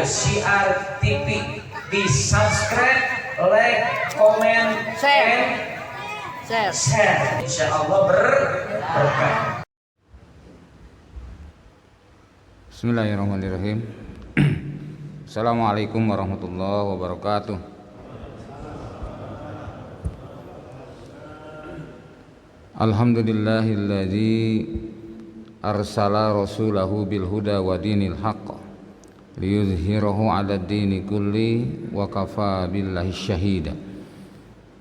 Syiar TV. Di subscribe, like, komen, share. Insya Allah berkah. Bismillahirrahmanirrahim. Assalamualaikum warahmatullahi wabarakatuh. Alhamdulillahilladzi arsala rasulahu bil huda wa dinil haqq liyuzhirahu 'ala ad-dini kulli wa kafa billahi syahida.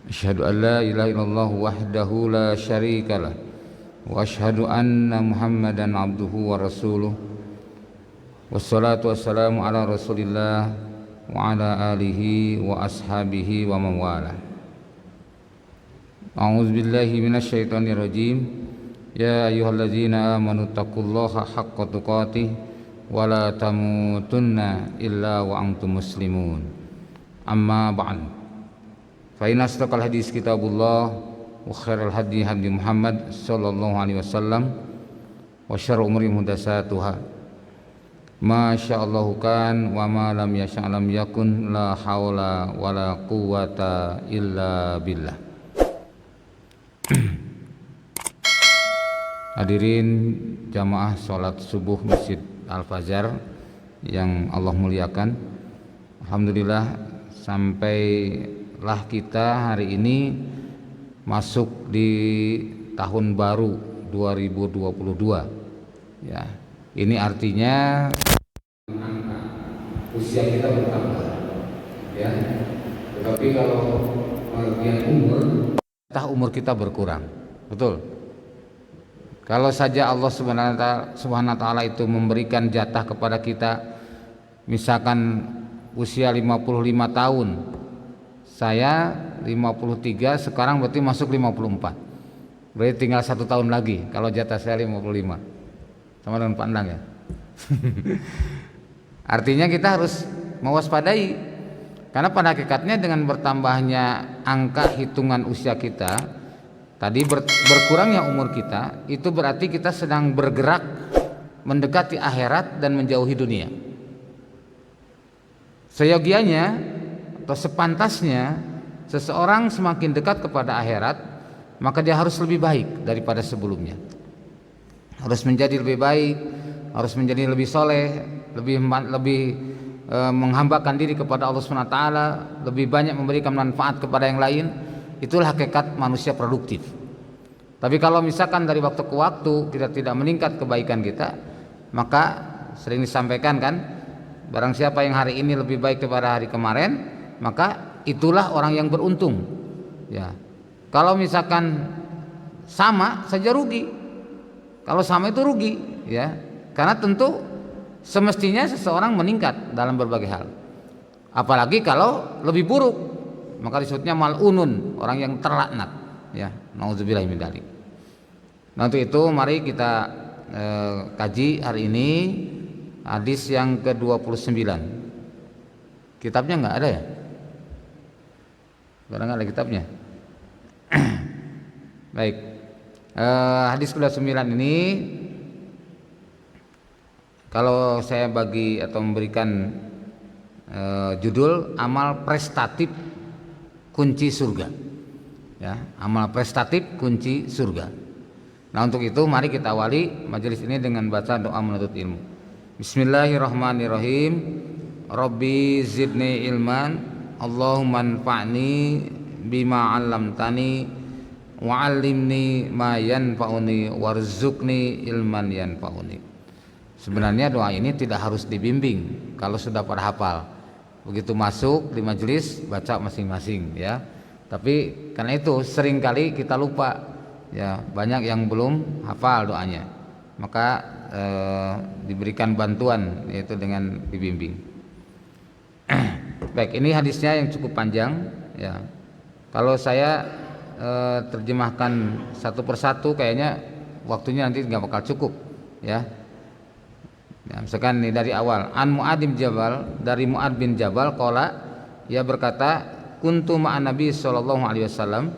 Asyhadu an la ilaha illallah wahdahu la syarikalah wa asyhadu anna Muhammadan abduhu wa rasuluh. Wassalatu wassalamu ala rasulillah wa ala alihi wa ashabihi wa mawala. A'udzu billahi minasyaitonir rajim. Ya ayyuhalladzina amanu taqullaha haqqa tuqatih wa la tamutunna illa wa antum muslimun. Amma ba'd. Fa inna asdaqal hadis kitabullah wa khairal hadi hadi Muhammad sallallahu alaihi wasallam wa syarrul umuri muhdatsatuha. Masyaallahu kan wa ma lam yasha' lam yakun la haula wala quwata illa billah. Hadirin jamaah salat subuh Masjid Al-Fajar yang Allah muliakan, alhamdulillah sampailah kita hari ini masuk di tahun baru 2022 ya. Ini artinya usia kita bertambah ya. Tetapi kalau bagian umur kita berkurang. Betul. Kalau saja Allah Subhanahu wa taala itu memberikan jatah kepada kita, misalkan usia 55 tahun. Saya 53, sekarang berarti masuk 54. Berarti tinggal 1 tahun lagi kalau jatah saya 55. Sama dengan Pak Endang ya. Artinya kita harus mewaspadai, karena pada hakikatnya dengan bertambahnya angka hitungan usia kita tadi, berkurangnya umur kita, itu berarti kita sedang bergerak mendekati akhirat dan menjauhi dunia. Seyogianya atau sepantasnya seseorang semakin dekat kepada akhirat, maka dia harus lebih baik daripada sebelumnya. Harus menjadi lebih baik, harus menjadi lebih soleh, lebih menghambakan diri kepada Allah SWT, lebih banyak memberikan manfaat kepada yang lain. Itulah hakikat manusia produktif. Tapi kalau misalkan dari waktu ke waktu kita tidak meningkat kebaikan kita, maka sering disampaikan kan, barang siapa yang hari ini lebih baik daripada hari kemarin, maka itulah orang yang beruntung ya. Kalau misalkan sama saja rugi. Kalau sama itu rugi ya, karena tentu semestinya seseorang meningkat dalam berbagai hal. Apalagi kalau lebih buruk, maka disebutnya mal'unun, orang yang terlaknat ya. Nauzubillahi min dzalik. Nah, untuk itu mari kita kaji hari ini hadis yang ke-29. Kitabnya enggak ada ya? Barang ada kitabnya. Baik. Hadis ke-29 ini kalau saya bagi atau memberikan judul amal prestatif kunci surga ya, amal prestatif kunci surga. Nah, untuk itu mari kita awali majelis ini dengan baca doa menuntut ilmu. Bismillahirrahmanirrahim. Rabbi zidni ilman, Allahumma anfa'ni bima 'allamtani wa 'allimni ma yanfa'uni warzuqni ilman yanfa'uni. Sebenarnya doa ini tidak harus dibimbing kalau sudah pada hafal. Begitu masuk di majelis baca masing-masing ya. Tapi karena itu seringkali kita lupa ya, banyak yang belum hafal doanya. Maka diberikan bantuan yaitu dengan dibimbing. Baik, ini hadisnya yang cukup panjang ya. Kalau saya terjemahkan satu persatu kayaknya waktunya nanti nggak bakal cukup ya. Ya, misalkan ini dari awal. An Mu'ad bin Jabal, dari Mu'ad bin Jabal qala, ia berkata, kuntu ma'an Nabi sallallahu alaihi wasallam,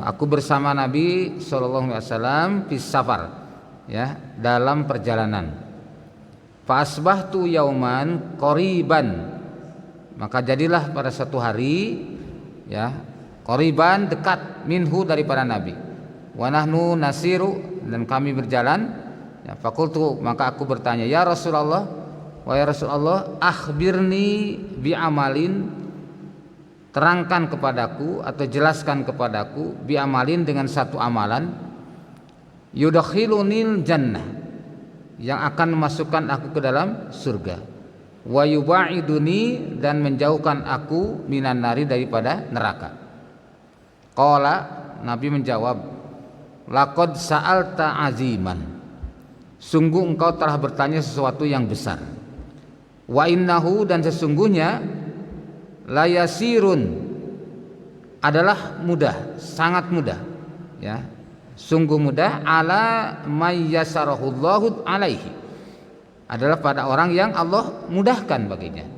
aku bersama Nabi sallallahu alaihi wasallam fi safar, ya, dalam perjalanan. Fa asbahtu yauman qoriban, maka jadilah pada satu hari ya qoriban dekat minhu daripada Nabi. Wa nahnu nasiru, dan kami berjalan. Ya, fakultu, maka aku bertanya, ya Rasulullah, wahai Rasulullah, akhbirni bi amalin, terangkan kepadaku atau jelaskan kepadaku bi amalin, dengan satu amalan, yudakhilunil jannah, yang akan memasukkan aku ke dalam surga, wa yubaiduni, dan menjauhkan aku minan nari, daripada neraka. Qala, Nabi menjawab, laqad sa'alta aziman, sungguh engkau telah bertanya sesuatu yang besar. Wa innahu, dan sesungguhnya, layasirun, adalah mudah, sangat mudah ya, sungguh mudah, ala mayyasarahullahu alaihi, adalah pada orang yang Allah mudahkan baginya.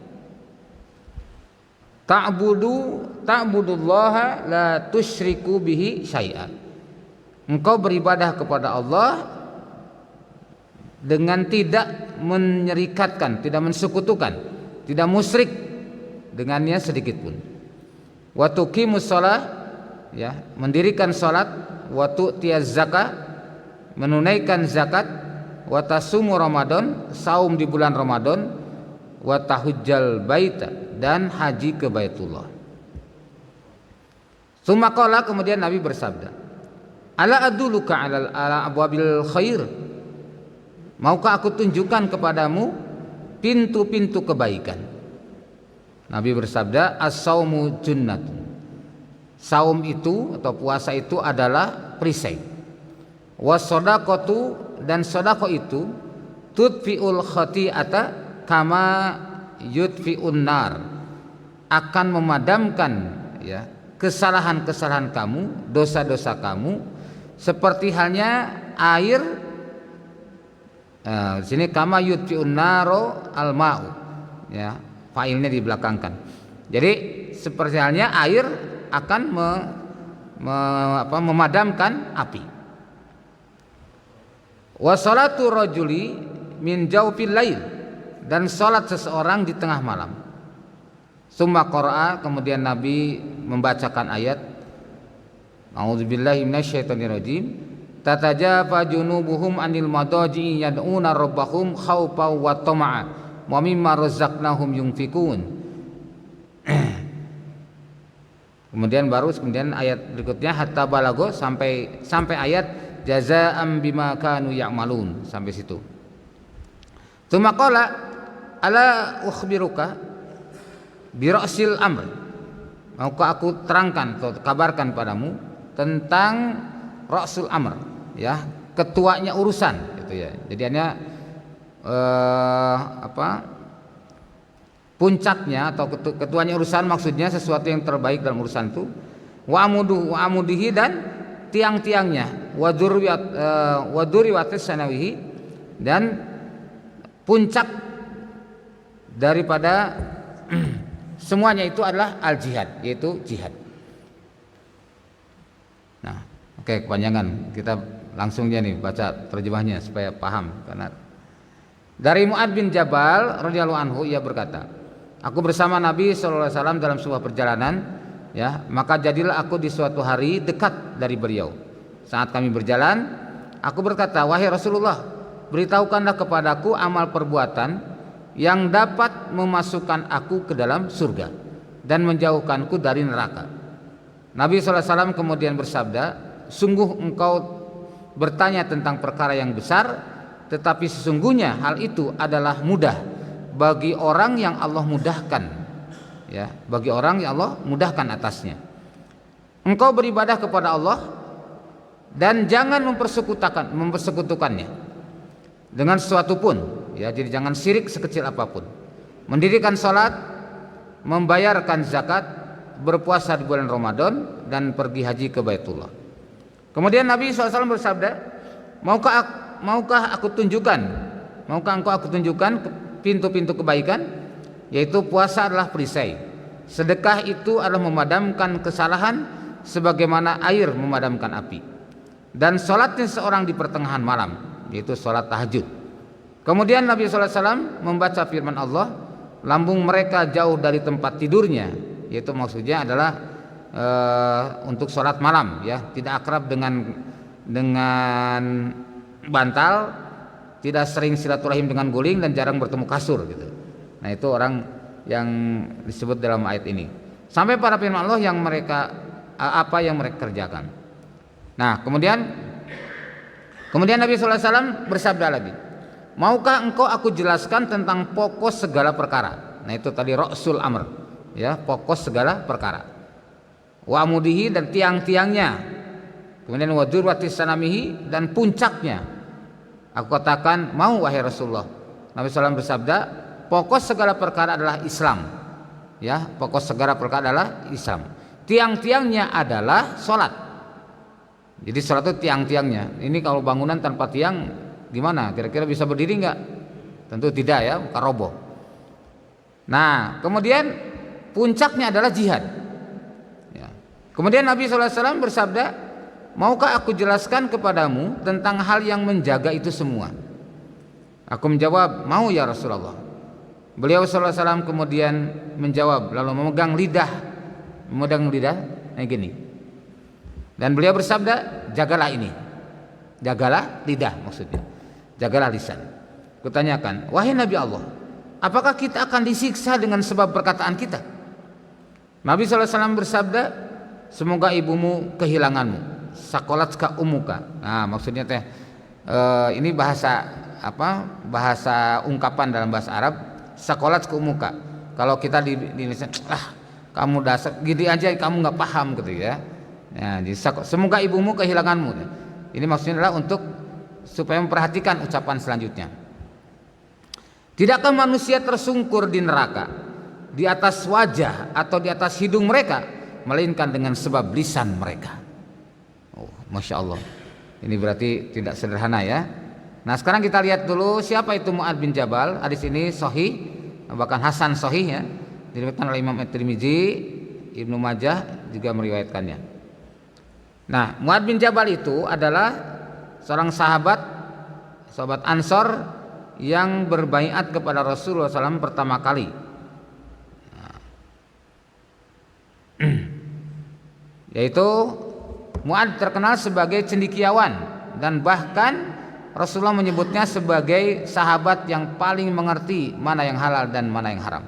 Ta'budullaha la tusyriku bihi syai'a, engkau beribadah kepada Allah dengan tidak menyerikatkan, tidak mensekutukan, tidak musyrik dengannya sedikit pun. Wa tuqimus shalah, ya, mendirikan salat, wa tu'tiyaz zakah, menunaikan zakat, wa tasumu Ramadan, saum di bulan Ramadan, wa tahujjal baita, dan haji ke Baitullah. Tsumma qala, kemudian Nabi bersabda, ala aduluka ala abwabil khair, maukah aku tunjukkan kepadamu pintu-pintu kebaikan? Nabi bersabda, as-saumu junnatun, saum itu atau puasa itu adalah perisai. Was-shadaqatu, dan sedekah itu, tudfi'ul khati'ata kama yudfi'un nar, akan memadamkan ya kesalahan-kesalahan kamu, dosa-dosa kamu, seperti halnya air. Di sini kama yudfi'un naro al-ma'u, ya, failnya dibelakangkan. Jadi seperti halnya air akan memadamkan api. Wa salatu rajuli min jawfil lail, dan salat seseorang di tengah malam. Summa qara'a, kemudian Nabi membacakan ayat, a'udzubillahi minasyaitonirrajim, tatajafa junubuhum anil madaji yad'una rabbahum khaufa wa tama'a wa mimma razaqnahum yunfikun. Kemudian ayat berikutnya hatta balago, sampai ayat jazaa'an bima kanu ya'malun, sampai situ. Tsumma qala ala ukhbiruka bi ra'sil amr, maukah aku terangkan atau kabarkan padamu tentang ra'sul amr, ya, ketuanya urusan gitu ya. Jadi hanya puncaknya atau ketuanya urusan, maksudnya sesuatu yang terbaik dalam urusan itu. Wa amudihi, dan tiang-tiangnya, wa dzurriwatis sanawihi, dan puncak daripada semuanya itu adalah al-jihad, yaitu jihad. Nah, oke, kepanjangan, kita langsung aja nih baca terjemahnya supaya paham. Karena dari Mu'ad bin Jabal radhiyallahu anhu, ia berkata, aku bersama Nabi sallallahu alaihi wasallam dalam sebuah perjalanan, ya, maka jadilah aku di suatu hari dekat dari beliau. Saat kami berjalan, aku berkata, wahai Rasulullah, beritahukanlah kepadaku amal perbuatan yang dapat memasukkan aku ke dalam surga dan menjauhkanku dari neraka. Nabi SAW kemudian bersabda, sungguh engkau bertanya tentang perkara yang besar, tetapi sesungguhnya hal itu adalah mudah bagi orang yang Allah mudahkan, ya, bagi orang yang Allah mudahkan atasnya. Engkau beribadah kepada Allah dan jangan mempersekutukannya dengan sesuatu pun, ya, jadi jangan syirik sekecil apapun. Mendirikan salat, membayarkan zakat, berpuasa di bulan Ramadan, dan pergi haji ke Baitullah. Kemudian Nabi SAW bersabda, maukah aku tunjukkan pintu-pintu kebaikan, yaitu puasa adalah perisai, sedekah itu adalah memadamkan kesalahan sebagaimana air memadamkan api, dan sholatnya seorang di pertengahan malam, yaitu sholat tahajud, Kemudian Nabi sallallahu alaihi wasallam membaca firman Allah, lambung mereka jauh dari tempat tidurnya, yaitu maksudnya adalah untuk sholat malam, ya, tidak akrab dengan bantal, tidak sering silaturahim dengan guling, dan jarang bertemu kasur gitu. Nah, itu orang yang disebut dalam ayat ini. Sampai pada firman Allah yang mereka apa yang mereka kerjakan. Nah, kemudian Nabi sallallahu alaihi wasallam bersabda lagi, maukah engkau aku jelaskan tentang pokok segala perkara? Nah, itu tadi Rasul Amr, ya, pokok segala perkara. Wa amudihi, dan tiang-tiangnya. Kemudian wa dzurwatis sanamihi, dan puncaknya. Aku katakan, mau wahai Rasulullah. Nabi sallallahu alaihi wasallam bersabda, pokok segala perkara adalah Islam. Ya, pokok segala perkara adalah Islam. Tiang-tiangnya adalah salat. Jadi salat itu tiang-tiangnya. Ini kalau bangunan tanpa tiang gimana? Kira-kira bisa berdiri enggak? Tentu tidak, ya, akan roboh. Nah, kemudian puncaknya adalah jihad. Ya. Kemudian Nabi sallallahu alaihi wasallam bersabda, maukah aku jelaskan kepadamu tentang hal yang menjaga itu semua? Aku menjawab, mau ya Rasulullah. Beliau sallallahu alaihi wasallam kemudian menjawab, lalu memegang lidah, kayak gini. Dan beliau bersabda, jagalah ini. Jagalah lidah, maksudnya. Jagalah lisan. Kutanyakan, wahai Nabi Allah, apakah kita akan disiksa dengan sebab perkataan kita? Nabi sallallahu alaihi wasallam bersabda, semoga ibumu kehilanganmu. Sakolatka umuka. Nah, maksudnya teh ini bahasa apa? Bahasa ungkapan dalam bahasa Arab. Sakolatka umuka. Kalau kita di Indonesia, kamu dasar gini aja, kamu nggak paham gitu ya. Nah, jadi semoga ibumu kehilanganmu. Ini maksudnya adalah untuk supaya memperhatikan ucapan selanjutnya. Tidakkah manusia tersungkur di neraka di atas wajah atau di atas hidung mereka, melainkan dengan sebab lisan mereka. Oh, Masya Allah. Ini berarti tidak sederhana, ya. Nah, sekarang kita lihat dulu siapa itu Mu'ad bin Jabal. Hadis ini sahih, bahkan hasan sahih, ya. Diriwayatkan oleh Imam At-Tirmidzi, Ibnu Majah juga meriwayatkannya. Nah, Mu'ad bin Jabal itu adalah seorang sahabat Ansor yang berbaiat kepada Rasulullah SAW pertama kali. Yaitu Mu'ad terkenal sebagai cendekiawan, dan bahkan Rasulullah menyebutnya sebagai sahabat yang paling mengerti mana yang halal dan mana yang haram.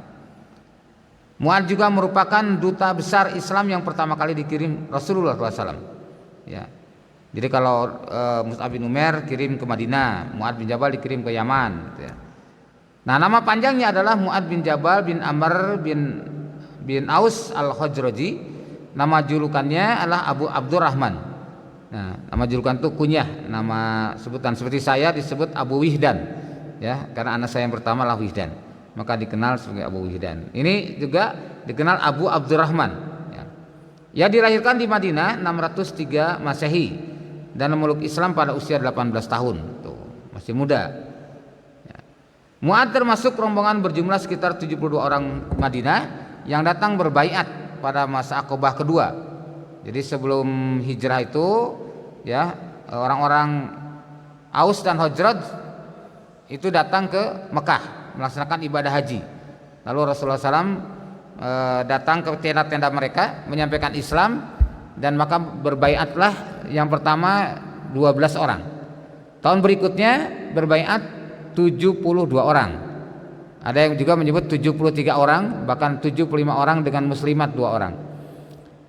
Mu'ad juga merupakan duta besar Islam yang pertama kali dikirim Rasulullah SAW. Ya. Jadi kalau Mus'ab bin Umair kirim ke Madinah, Mu'ad bin Jabal dikirim ke Yaman, gitu ya. Nah, nama panjangnya adalah Mu'ad bin Jabal bin Amr bin Aus al-Khazraji. Nama julukannya adalah Abu Abdurrahman. Nah, nama julukan itu kunyah, nama sebutan, seperti saya disebut Abu Wihdan, ya, karena anak saya yang pertama lah Wihdan, maka dikenal sebagai Abu Wihdan. Ini juga dikenal Abu Abdurrahman. Ya, dilahirkan di Madinah 603 Masehi dan memeluk Islam pada usia 18 tahun. Tuh, masih muda. Ya. Mu'ad termasuk rombongan berjumlah sekitar 72 orang Madinah yang datang berbaiat pada masa Aqabah kedua. Jadi sebelum hijrah itu, ya, orang-orang Aus dan Khazraj itu datang ke Mekah melaksanakan ibadah haji. Lalu Rasulullah SAW datang ke tenda-tenda mereka menyampaikan Islam, dan maka berbaiatlah yang pertama 12 orang. Tahun berikutnya berbaiat 72 orang. Ada yang juga menyebut 73 orang, bahkan 75 orang dengan muslimat 2 orang.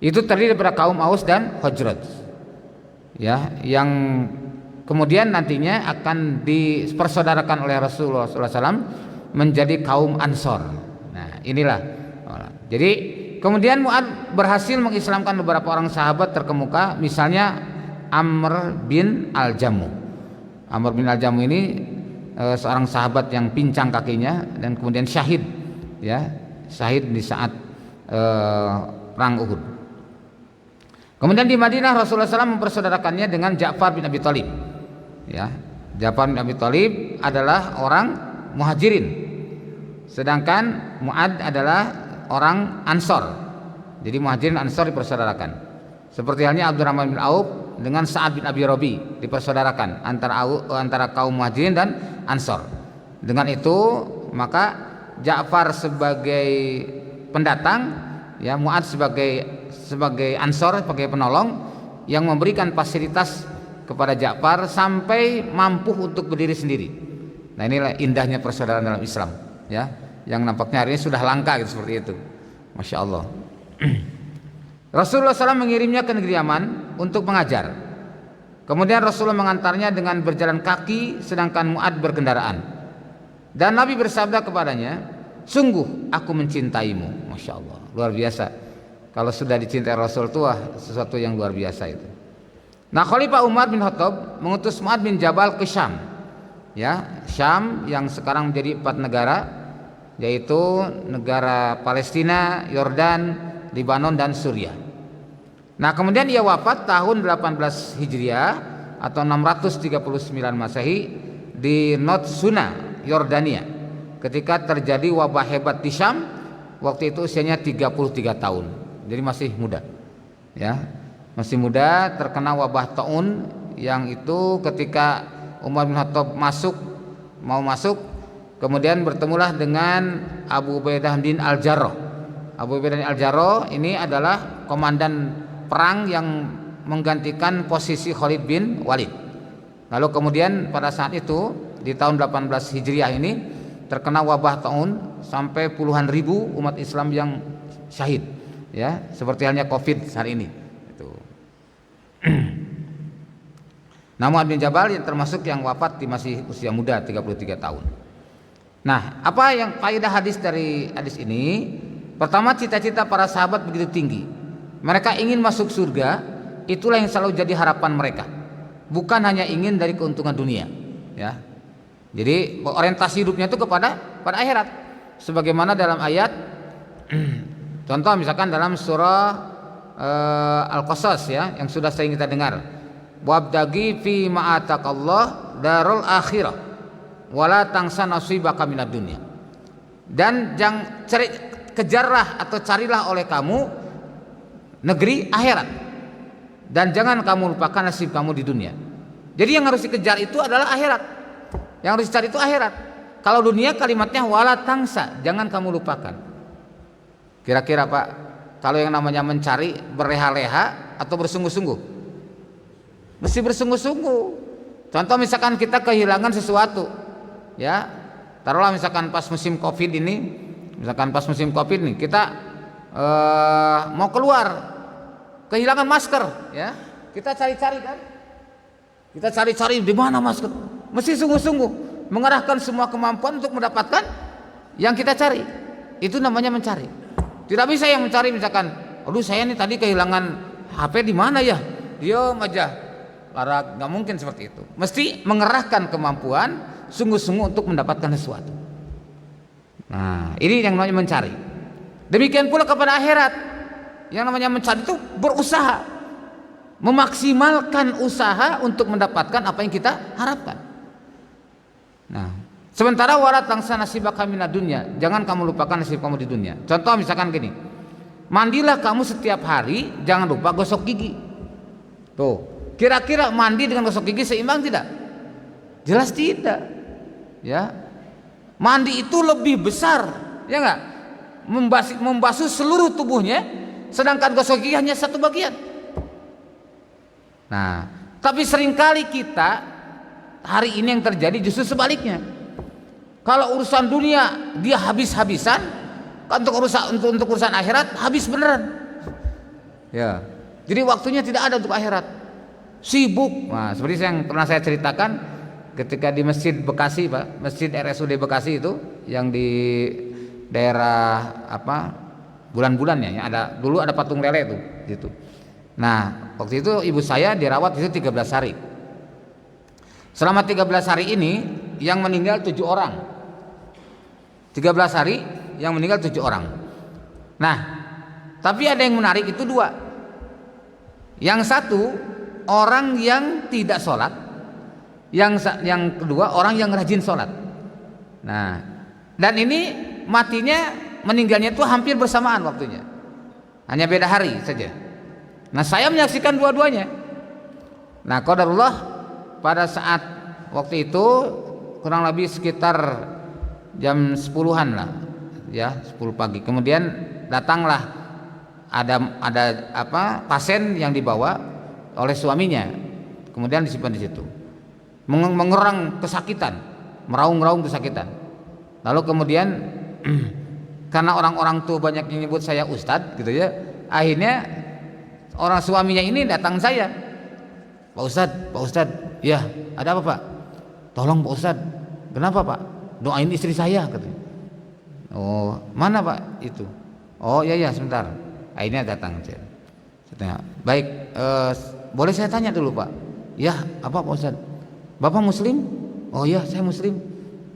Itu terdiri daripada kaum Aus dan Khazraj. Ya, yang kemudian nantinya akan dipersaudarakan oleh Rasulullah SAW menjadi kaum Ansor. Nah, inilah. Jadi kemudian Mu'ad berhasil mengislamkan beberapa orang sahabat terkemuka, misalnya Amr bin Al-Jamu. Amr bin Al-Jamu ini seorang sahabat yang pincang kakinya dan kemudian syahid, ya, syahid di saat perang Uhud. Kemudian di Madinah Rasulullah SAW mempersaudarakannya dengan Ja'far bin Abi Thalib. Ya, Ja'far bin Abi Thalib adalah orang Muhajirin, sedangkan Mu'ad adalah orang Ansor. Jadi Muhajirin Ansor dipersaudarakan. Seperti halnya Abdurrahman bin Auf dengan Sa'ad bin Abi Rabi dipersaudarakan antara kaum Muhajirin dan Ansor. Dengan itu maka Ja'far sebagai pendatang, ya, Mu'adz sebagai ansor, sebagai penolong yang memberikan fasilitas kepada Ja'far sampai mampu untuk berdiri sendiri. Nah, inilah indahnya persaudaraan dalam Islam, ya, yang nampaknya hari ini sudah langka gitu, seperti itu. Masya Allah. Rasulullah SAW mengirimnya ke negeri Yaman untuk mengajar. Kemudian Rasulullah mengantarnya dengan berjalan kaki, sedangkan Mu'adz berkendaraan. Dan Nabi bersabda kepadanya, sungguh aku mencintaimu. Masya Allah, luar biasa. Kalau sudah dicintai Rasul itu sesuatu yang luar biasa itu. Nah, Khalifah Umar bin Khattab mengutus Mu'adz bin Jabal ke Syam, ya, Syam yang sekarang menjadi 4 negara, yaitu negara Palestina, Yordan, Lebanon, dan Suriah. Nah, kemudian ia wafat tahun 18 Hijriah atau 639 Masehi di Notsuna, Yordania, ketika terjadi wabah hebat di Syam. Waktu itu usianya 33 tahun, jadi masih muda, ya, masih muda. Terkena wabah taun, yang itu ketika Umar bin Khattab mau masuk, kemudian bertemulah dengan Abu Ubaidah bin Al-Jarrah. Abu Ubaidah bin Al-Jarrah ini adalah komandan perang yang menggantikan posisi Khalid bin Walid. Lalu kemudian pada saat itu di tahun 18 Hijriah ini terkena wabah taun, sampai puluhan ribu umat Islam yang syahid, ya, seperti halnya Covid hari ini. Itu. Mu'adz bin Jabal yang termasuk yang wafat di masih usia muda 33 tahun. Nah, apa yang faedah hadis dari hadis ini? Pertama, cita-cita para sahabat begitu tinggi. Mereka ingin masuk surga, itulah yang selalu jadi harapan mereka. Bukan hanya ingin dari keuntungan dunia, ya. Jadi orientasi hidupnya itu pada akhirat. Sebagaimana dalam ayat contoh misalkan dalam surah Al-Qasas, ya, yang sudah sering kita dengar. Wabdagi fi ma'atakallah darul akhirah wala tangsa nasibaka minad dunya. Dan kejarlah atau carilah oleh kamu negeri akhirat, dan jangan kamu lupakan nasib kamu di dunia. Jadi yang harus dikejar itu adalah akhirat. Yang harus dicari itu akhirat. Kalau dunia kalimatnya wala tangsa, jangan kamu lupakan. Kira-kira Pak, kalau yang namanya mencari berleha-leha atau bersungguh-sungguh? Mesti bersungguh-sungguh. Contoh misalkan kita kehilangan sesuatu, ya, taruhlah misalkan pas musim Covid ini, kita mau keluar, kehilangan masker, ya, kita cari-cari kan, kita cari-cari di mana masker. Mesti sungguh-sungguh mengerahkan semua kemampuan untuk mendapatkan yang kita cari. Itu namanya mencari. Tidak bisa yang mencari misalkan, aduh saya nih tadi kehilangan HP di mana ya, diam aja, lara, nggak mungkin seperti itu. Mesti mengerahkan kemampuan sungguh-sungguh untuk mendapatkan sesuatu. Nah, ini yang namanya mencari. Demikian pula kepada akhirat. Yang namanya mencari itu berusaha, memaksimalkan usaha untuk mendapatkan apa yang kita harapkan. Nah, sementara wala tangsa nasibaka minad dunya, jangan kamu lupakan nasib kamu di dunia. Contoh misalkan gini, mandilah kamu setiap hari, jangan lupa gosok gigi. Tuh, kira-kira mandi dengan gosok gigi seimbang tidak? Jelas tidak, ya. Mandi itu lebih besar, ya enggak? Membasuh seluruh tubuhnya, sedangkan gosok gigi hanya satu bagian. Nah, tapi seringkali kita hari ini yang terjadi justru sebaliknya. Kalau urusan dunia dia habis-habisan, untuk urusan akhirat habis beneran. Ya. Jadi waktunya tidak ada untuk akhirat. Sibuk. Nah, seperti yang pernah saya ceritakan ketika di Masjid Bekasi, Pak, Masjid RSUD Bekasi itu yang di daerah apa? Bulan-bulannya, ya, dulu ada patung lele tuh gitu. Nah, waktu itu ibu saya dirawat itu 13 hari. Selama 13 hari ini yang meninggal 7 orang. 13 hari yang meninggal 7 orang. Nah, tapi ada yang menarik itu 2. Yang satu orang yang tidak sholat, yang kedua orang yang rajin sholat. Nah, dan ini matinya, meninggalnya itu hampir bersamaan waktunya, hanya beda hari saja. Nah, saya menyaksikan dua-duanya. Nah, qadarullah pada saat waktu itu kurang lebih sekitar jam 10-an lah, ya 10 pagi. Kemudian datanglah ada pasien yang dibawa oleh suaminya, kemudian disimpan di situ, mengerang kesakitan, meraung-raung kesakitan. Lalu kemudian karena orang-orang tuh banyak yang nyebut saya ustadz gitu ya, akhirnya orang suaminya ini datang saya, Pak Ustadz, ya ada apa Pak? Tolong Pak Ustadz, kenapa Pak? Doain istri saya katanya. Oh mana Pak itu? Oh iya sebentar. Akhirnya datang saya tanya, baik, boleh saya tanya dulu Pak? Ya apa Pak Ustadz? Bapak Muslim? Oh iya saya Muslim.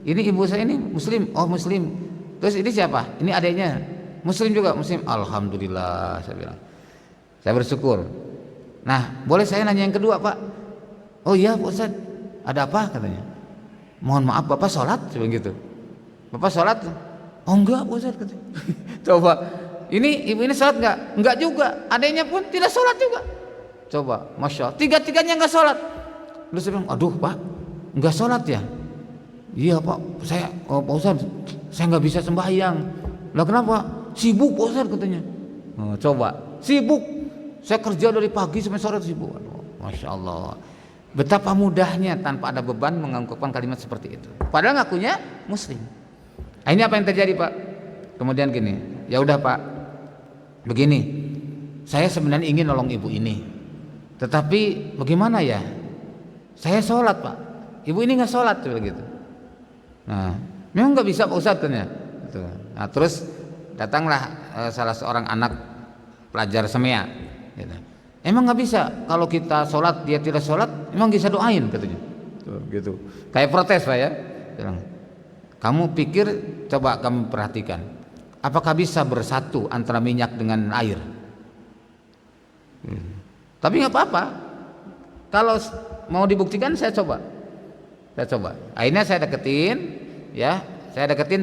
Ini ibu saya ini Muslim? Oh Muslim. Terus ini siapa? Ini adiknya Muslim juga? Muslim. Alhamdulillah saya bilang. Saya bersyukur. Nah boleh saya nanya yang kedua Pak? Oh iya Pak Ustadz, ada apa katanya? Mohon maaf Bapak sholat? Seperti gitu. Bapak sholat? Oh enggak Pak Ustadz katanya. Coba, ini ibu ini sholat enggak? Enggak juga. Adiknya pun tidak sholat juga. Coba, Masya Allah, tiga-tiganya enggak sholat. Lalu saya bilang, aduh Pak, enggak sholat ya? Iya Pak, Pak Ustadz, saya enggak bisa sembahyang. Lah kenapa? Sibuk Pak Ustadz katanya. Oh, coba, sibuk. Saya kerja dari pagi sampai sore sibuk. Aduh, Masya Allah. Betapa mudahnya tanpa ada beban mengungkapkan kalimat seperti itu. Padahal ngakunya Muslim. Ini apa yang terjadi Pak? Kemudian gini, ya udah Pak, begini, saya sebenarnya ingin nolong ibu ini, tetapi bagaimana ya? Saya sholat Pak, ibu ini nggak sholat begitu. Nah, memang nggak bisa Pak Ustadz kan ya? Nah, terus datanglah salah seorang anak pelajar semea. Gitu. Emang nggak bisa kalau kita sholat dia tidak sholat, emang bisa doain katanya. Tuh, gitu. Kayak protes Pak ya. Bilang, kamu pikir, coba kamu perhatikan, apakah bisa bersatu antara minyak dengan air? Tapi nggak apa-apa. Kalau mau dibuktikan saya coba. Akhirnya saya deketin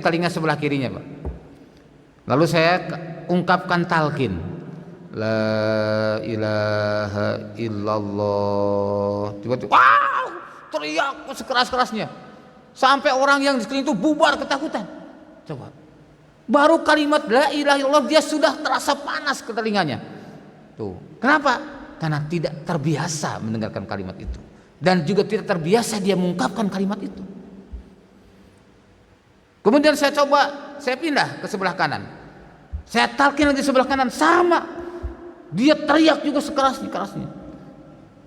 telinga sebelah kirinya Pak. Lalu saya ungkapkan talqin. La ilaha illallah. Tiba-tiba wow, teriak sekeras-kerasnya sampai orang yang di sekeliling itu bubar ketakutan. Coba, baru kalimat la ilaha illallah dia sudah terasa panas ke telinganya. Tuh, kenapa? Karena tidak terbiasa mendengarkan kalimat itu dan juga tidak terbiasa dia mengungkapkan kalimat itu. Kemudian saya pindah ke sebelah kanan. Saya talqin lagi sebelah kanan, sama. Dia teriak juga sekeras-kerasnya.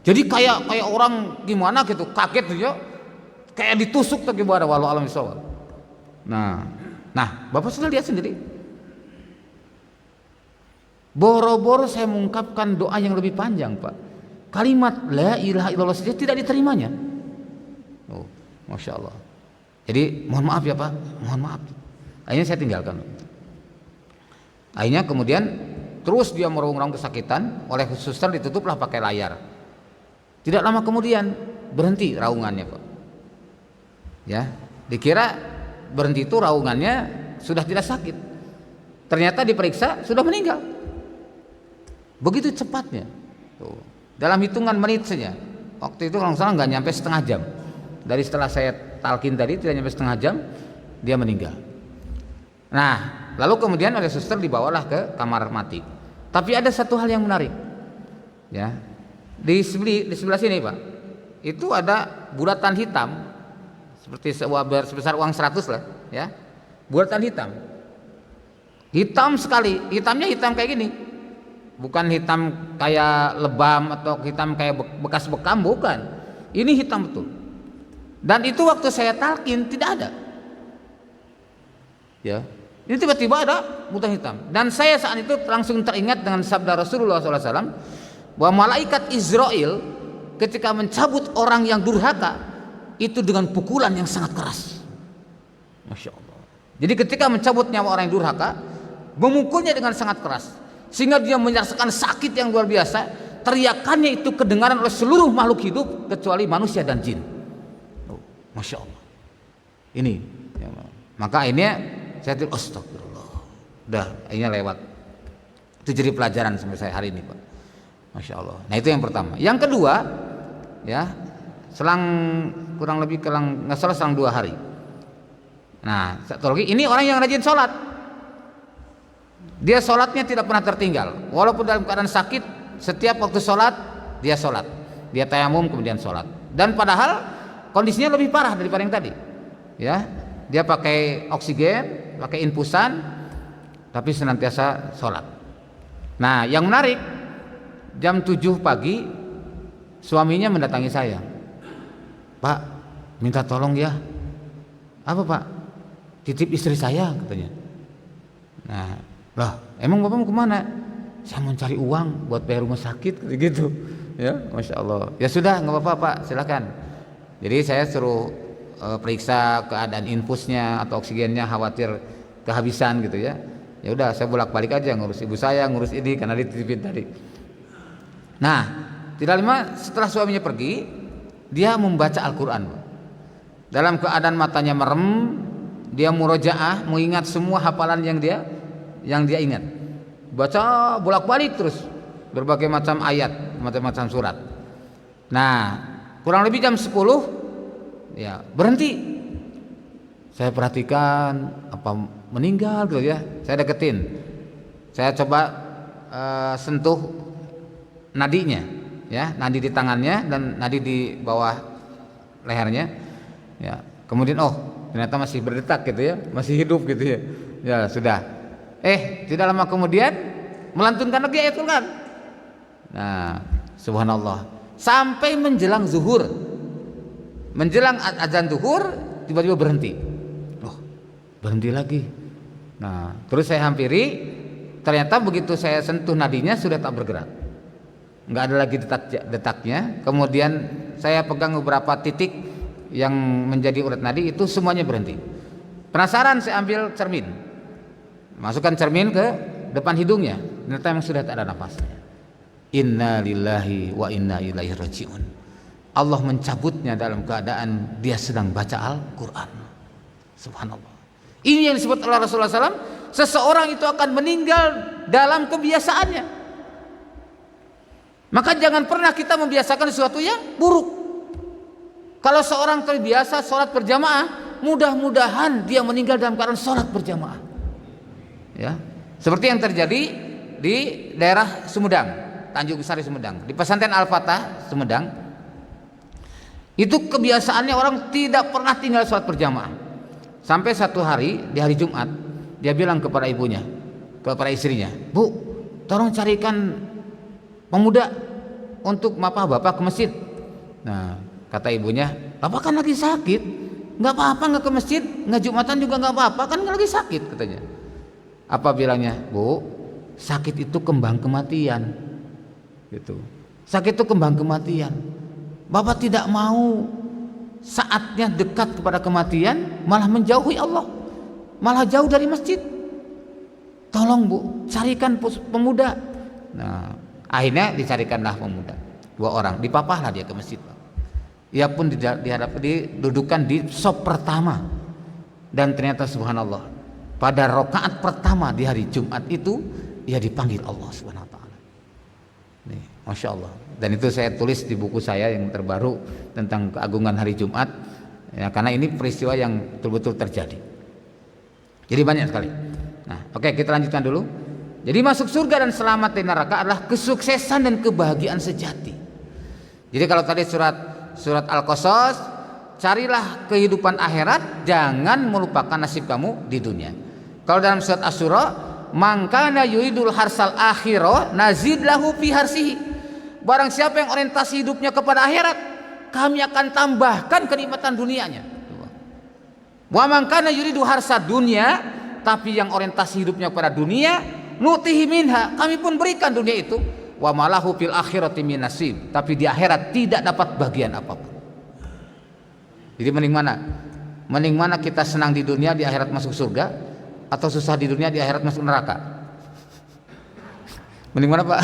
Jadi kayak orang gimana gitu, kaget dia, kayak ditusuk tuh gimana, walau alam bisawab. Nah, Bapak sudah lihat sendiri. Boro-boro saya mengungkapkan doa yang lebih panjang, Pak. Kalimat la ilaha illallah saja tidak diterimanya. Oh, Masya Allah. Jadi mohon maaf ya Pak, mohon maaf. Akhirnya saya tinggalkan. Akhirnya kemudian terus dia meraung-raung kesakitan, oleh suster ditutuplah pakai layar. Tidak lama kemudian berhenti raungannya Pak. Ya, dikira berhenti itu raungannya sudah tidak sakit. Ternyata diperiksa sudah meninggal. Begitu cepatnya. Tuh. Dalam hitungan menit saja. Waktu itu kalau salah nggak nyampe setengah jam. Dari setelah saya talqin tadi tidak nyampe setengah jam dia meninggal. Nah, lalu kemudian oleh suster dibawalah ke kamar mati. Tapi ada satu hal yang menarik, ya, di sebelah sini Pak, itu ada bulatan hitam, seperti sebesar uang 100 lah, ya, bulatan hitam sekali, hitamnya hitam kayak gini, bukan hitam kayak lebam atau hitam kayak bekas bekam, bukan, ini hitam betul. Dan itu waktu saya talqin tidak ada, ya. Ini tiba-tiba ada bulatan hitam. Dan saya saat itu langsung teringat dengan sabda Rasulullah SAW bahwa malaikat Israel ketika mencabut orang yang durhaka itu dengan pukulan yang sangat keras. Masya Allah. Jadi ketika mencabut nyawa orang yang durhaka, memukulnya dengan sangat keras sehingga dia merasakan sakit yang luar biasa. Teriakannya itu kedengaran oleh seluruh makhluk hidup kecuali manusia dan jin. Oh, Masya Allah. Ini ya, maka ini saya tuh astagfirullah. Udah, akhirnya lewat. Itu jadi pelajaran sampai saya hari ini, Pak. Masya Allah. Nah itu yang pertama. Yang kedua, ya, selang kurang lebih nggak salah selang 2 hari. Nah, satu lagi, ini orang yang rajin sholat. Dia sholatnya tidak pernah tertinggal, walaupun dalam keadaan sakit. Setiap waktu sholat dia sholat, dia tayamum kemudian sholat. Dan padahal kondisinya lebih parah daripada yang tadi. Ya, dia pakai oksigen, pakai infusan, tapi senantiasa sholat. Nah, yang menarik, jam 7 pagi suaminya mendatangi saya. Pak, minta tolong ya. Apa Pak? Titip istri saya katanya. Nah, lah emang Bapak mau kemana? Saya mau cari uang buat bayar rumah sakit gitu. Ya, Masya Allah. Ya sudah, nggak apa-apa Pak, silakan. Jadi saya suruh periksa keadaan infusnya atau oksigennya, khawatir kehabisan gitu ya. Ya udah, saya bolak-balik aja ngurus ibu saya, ngurus ini karena dititipin tadi. Nah, tidak lama setelah suaminya pergi, dia membaca Al-Quran. Dalam keadaan matanya merem, dia murojaah, mengingat semua hafalan yang dia ingat. Baca bolak-balik terus berbagai macam ayat, macam-macam surat. Nah, kurang lebih jam 10 ya berhenti. Saya perhatikan apa meninggal gitu ya. Saya deketin. Saya coba sentuh nadinya, ya, nadi di tangannya dan nadi di bawah lehernya. Ya, kemudian ternyata masih berdetak gitu ya, masih hidup gitu ya. Ya sudah. Tidak lama kemudian melantunkan lagi ayat Quran. Nah, subhanallah. Sampai menjelang zuhur, menjelang azan zuhur, tiba-tiba berhenti. Berhenti lagi. Nah, terus saya hampiri, ternyata begitu saya sentuh nadinya sudah tak bergerak, nggak ada lagi detaknya. Kemudian saya pegang beberapa titik yang menjadi urat nadi, itu semuanya berhenti. Penasaran, saya ambil cermin, masukkan cermin ke depan hidungnya, ternyata memang sudah tak ada nafasnya. Inna lillahi wa inna ilaihi rajiun. Allah mencabutnya dalam keadaan dia sedang baca Al-Quran. Subhanallah. Ini yang disebut oleh Rasulullah SAW, seseorang itu akan meninggal dalam kebiasaannya. Maka jangan pernah kita membiasakan sesuatu yang buruk. Kalau seorang terbiasa sholat berjamaah, mudah-mudahan dia meninggal dalam keadaan sholat berjamaah. Ya, seperti yang terjadi di daerah Sumedang, Tanjung Sari Sumedang, di pesantren Al-Fatah Sumedang. Itu kebiasaannya orang tidak pernah tinggal sholat berjamaah. Sampai satu hari di hari Jumat, dia bilang kepada ibunya, kepada istrinya, Bu, tolong carikan pemuda untuk bapak ke masjid. Nah, kata ibunya, Bapak kan lagi sakit, nggak apa-apa nggak ke masjid, nggak Jumatan juga nggak apa-apa, kan lagi sakit katanya. Apa bilangnya? Bu, sakit itu kembang kematian, gitu. Sakit itu kembang kematian. Bapak tidak mau saatnya dekat kepada kematian, malah menjauhi Allah, malah jauh dari masjid. Tolong Bu, carikan pemuda. Nah, akhirnya dicarikanlah pemuda, 2 orang, dipapahlah dia ke masjid. Ia pun didudukan di sop pertama, dan ternyata subhanallah, pada rakaat pertama di hari Jumat itu ia dipanggil Allah Subhanahu wa taala. Nih, Masya Allah. Dan itu saya tulis di buku saya yang terbaru tentang keagungan hari Jumat, ya, karena ini peristiwa yang betul-betul terjadi. Jadi banyak sekali. Nah, oke, kita lanjutkan dulu. Jadi masuk surga dan selamat dari neraka adalah kesuksesan dan kebahagiaan sejati. Jadi kalau tadi surat Al-Qasas, carilah kehidupan akhirat, jangan melupakan nasib kamu di dunia. Kalau dalam surat Asy-Syura, man kana yuridul harsal akhirah nazid lahu fi harsihi. Barang siapa yang orientasi hidupnya kepada akhirat, kami akan tambahkan kenikmatan dunianya. Wa man kana yuridu harsad dunya, tapi yang orientasi hidupnya kepada dunia, nutihi minha, kami pun berikan dunia itu. Wa malahu fil akhirati min nasib, tapi di akhirat tidak dapat bagian apapun. Jadi mending mana? Mending mana kita senang di dunia, di akhirat masuk surga, atau susah di dunia, di akhirat masuk neraka? Mending mana, Pak?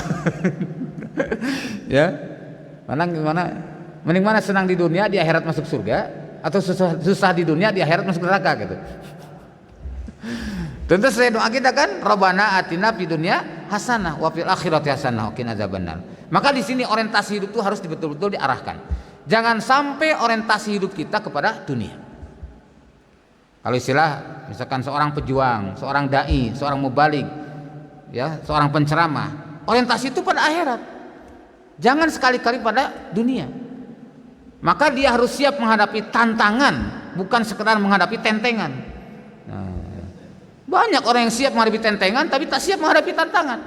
Ya, mana? Mending mana senang di dunia, di akhirat masuk surga, atau susah di dunia, di akhirat masuk neraka gitu? Tentu saya doa kita kan, Rabbana atina fid dunya hasanah wa fil akhirati hasanah wa qina adzabannar. Maka di sini orientasi hidup itu harus betul-betul diarahkan. Jangan sampai orientasi hidup kita kepada dunia. Kalau istilah misalkan seorang pejuang, seorang dai, seorang mubaligh, ya, seorang penceramah, orientasi itu pada akhirat. Jangan sekali-kali pada dunia. Maka dia harus siap menghadapi tantangan, bukan sekedar menghadapi tentengan. Nah, banyak orang yang siap menghadapi tentengan tapi tak siap menghadapi tantangan.